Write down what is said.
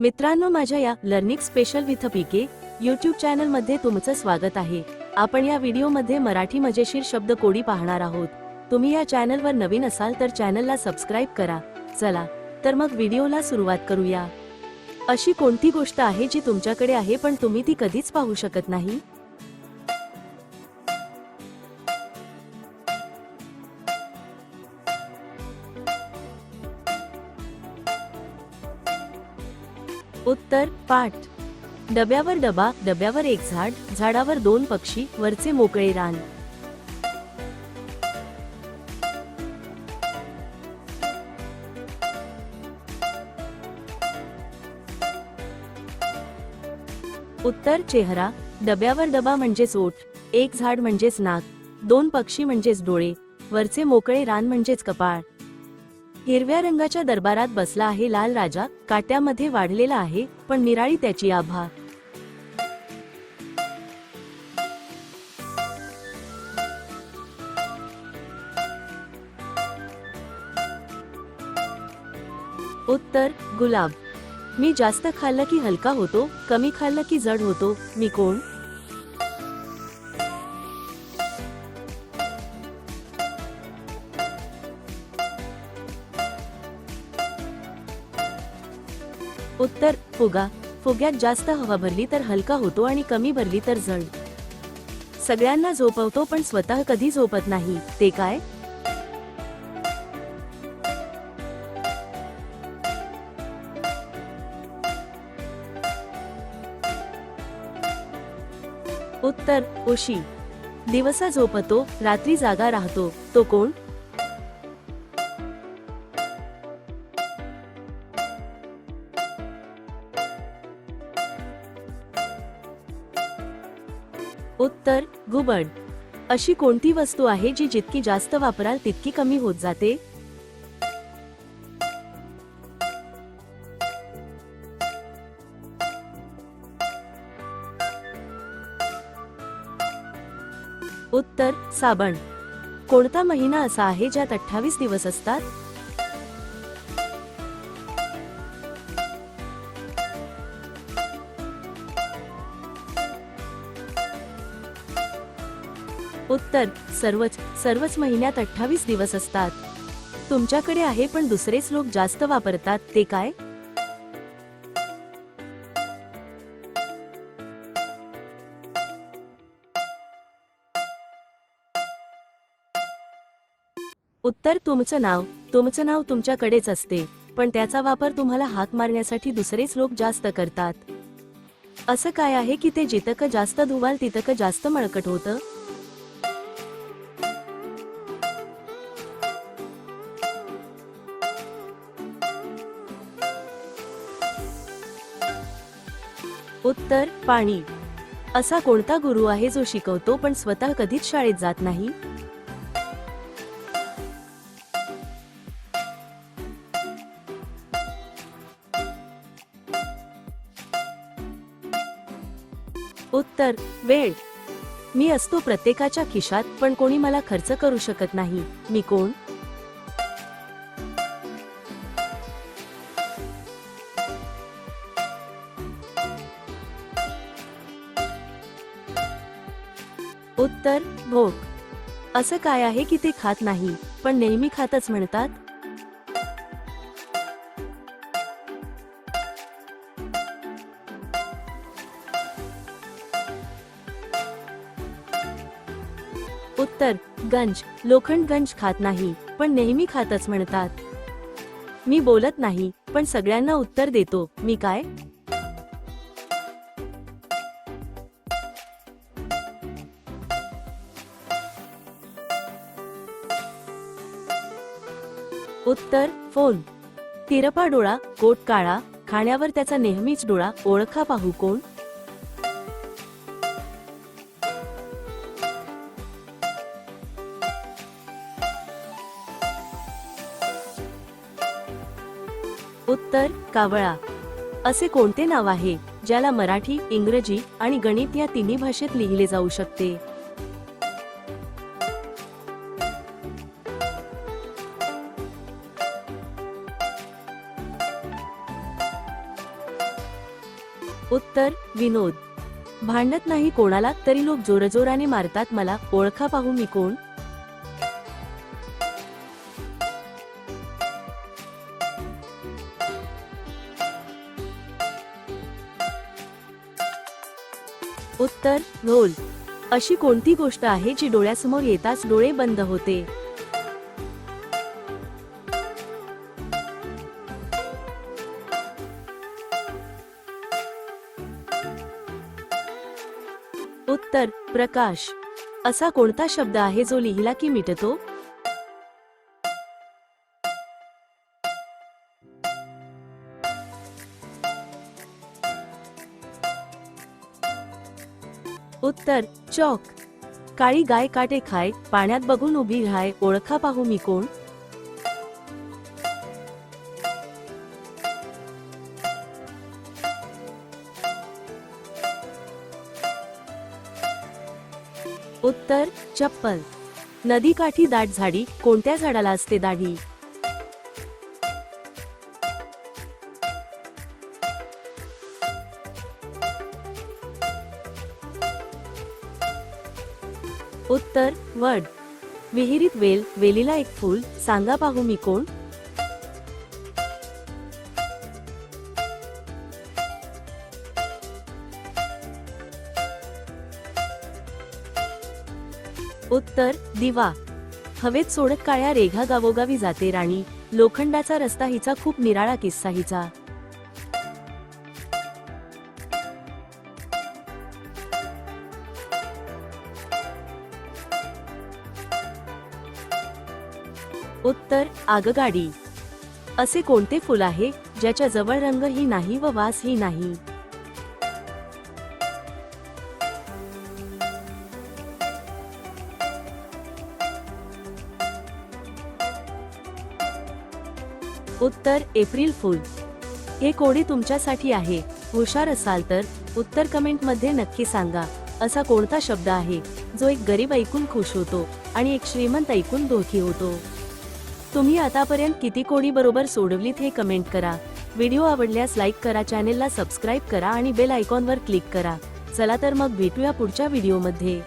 मित्रांनो, माझ्या या learning special with PK YouTube channel मध्ये तुमचं स्वागत आहे। आपण या व्हिडिओ मध्ये मराठी मजेशीर शब्द कोडी पाहणार आहोत। तुम्ही या चॅनल वर नवीन असाल तर चॅनलला सबस्क्राइब करा। चला तर मग व्हिडिओला सुरुवात करूया। अशी कोणती गोष्ट आहे जी तुमच्याकडे आहे पण तुम्ही ती कधीच पाहू शकत नाही? उत्तर पाठ। डब्यावर डबा, डब्यावर एक झाड, झाडावर दोन पक्षी, वरचे मोकळे रान। उत्तर चेहरा। डब्यावर डबा म्हणजेच ओठ, एक झाड म्हणजेच नाक, दोन पक्षी म्हणजेच डोळे, वरचे मोकळे रान म्हणजेच कपाळ। हिरव्या रंगाच्या दरबारात बसला आहे लाल राजा, काट्यामध्ये वाढलेला आहे पण निराळी त्याची आभा। उत्तर गुलाब। मी जास्त खाल्लं की हलका होतो, कमी खाल्लं की जड होतो, मी कोण? उत्तर फुगा। फुग्यात जास्त हवा भरली तर हलका होतो आणि कमी भरली तर जड। सगळ्यांना झोपवतो पण स्वतः कधी झोपत नाही, ते काय? उत्तर उशी। दिवसा झोपतो, रात्री जागा राहतो, तो कोण? उत्तर घुबड। अशी कोणती वस्तू आहे जी जितकी जास्त वापराल तितकी कमी होत जाते? उत्तर साबण। कोणता महिना असा आहे ज्यात 28 दिवस असतात? उत्तर सर्वच। सर्वच महिन्यात 28 दिवस असतात। तुमच्याकडे आहे पण दुसरेच लोक जास्त वापरतात, ते काय? उत्तर तुमचं नाव। तुमचं नाव तुमच्याकडेच असते पण त्याचा वापर तुम्हाला हाक मारण्यासाठी दुसरेच लोक जास्त करतात। असं काय आहे की ते जितकं जास्त धुवाल तितकं जास्त मळकट होतं? उत्तर पाणी। असा कोणता गुरु आहे जो शिकवतो पण स्वतः कधीच शाळेत जात नाही? उत्तर वेळ। मी असतो प्रत्येकाच्या खिशात पण कोणी मला खर्च करू शकत नाही, मी कोण? उत्तर भोक। असं काय आहे की ते खात नाही पण नेहमी खातच म्हणतात? उत्तर गंज। लोखंड गंज खात नाही पण नेहमी खातच म्हणतात। मी बोलत नाही पण सगळ्यांना उत्तर देतो, मी काय? उत्तर फोन। तिरपा डोळा, कोट काळा, खाण्यावर त्याचा नेहमीच डोळा, ओळखा पाहू कोण? उत्तर कावळा। असे कोणते नाव आहे ज्याला मराठी, इंग्रजी आणि गणित या तिन्ही भाषेत लिहिले जाऊ शकते? उत्तर विनोद. भांडत नाही कोणाला तरी लोक जोरजोराने मारतात मला, ओळखा पाहू मी कोण? उत्तर ढोल. अशी कोणती गोष्ट आहे जी डोळ्यासमोर येताच डोळे बंद होते? उत्तर प्रकाश. असा कोणता शब्द आहे जो लिहिला की मिटतो? उत्तर चॉक. काळी गाय काटे खाय, पाण्यात बघून उभी राहाय, ओळखा पाहू मी कोण? उत्तर चप्पल. नदी काठी दाट झाडी, कोणत्या झाडाला असते दाढी? उत्तर वड. विहिरीत वेल, वेलीला एक फूल, सांगा पाहू मी कोण? उत्तर दिवा. हवेत सोडत काळ्या रेघा गावोगावी जाते राणी, लोखंडाचा रस्ता हिचा खूप निराळा किस्सा हिचा. उत्तर आगगाडी. असे कोणते फुल आहे ज्याच्या जवळ रंगही नाही व वासही नाही? उत्तर एप्रिल फूल. हे कोडे तुमच्यासाठी आहे. हुशार असाल तर उत्तर कमेंट मध्ये नक्की सांगा. असा कोणता शब्द आहे जो एक गरीब ऐकून खुश होतो आणि एक श्रीमंत ऐकून दुःखी होतो? तुम्ही आतापर्यंत किती कोडी बरोबर सोडवलीत हे कमेंट करा. व्हिडिओ आवडल्यास लाईक करा, चॅनेलला सबस्क्राईब करा आणि बेल आयकॉनवर क्लिक करा. चला तर मग भेटूया पुढच्या व्हिडिओमध्ये.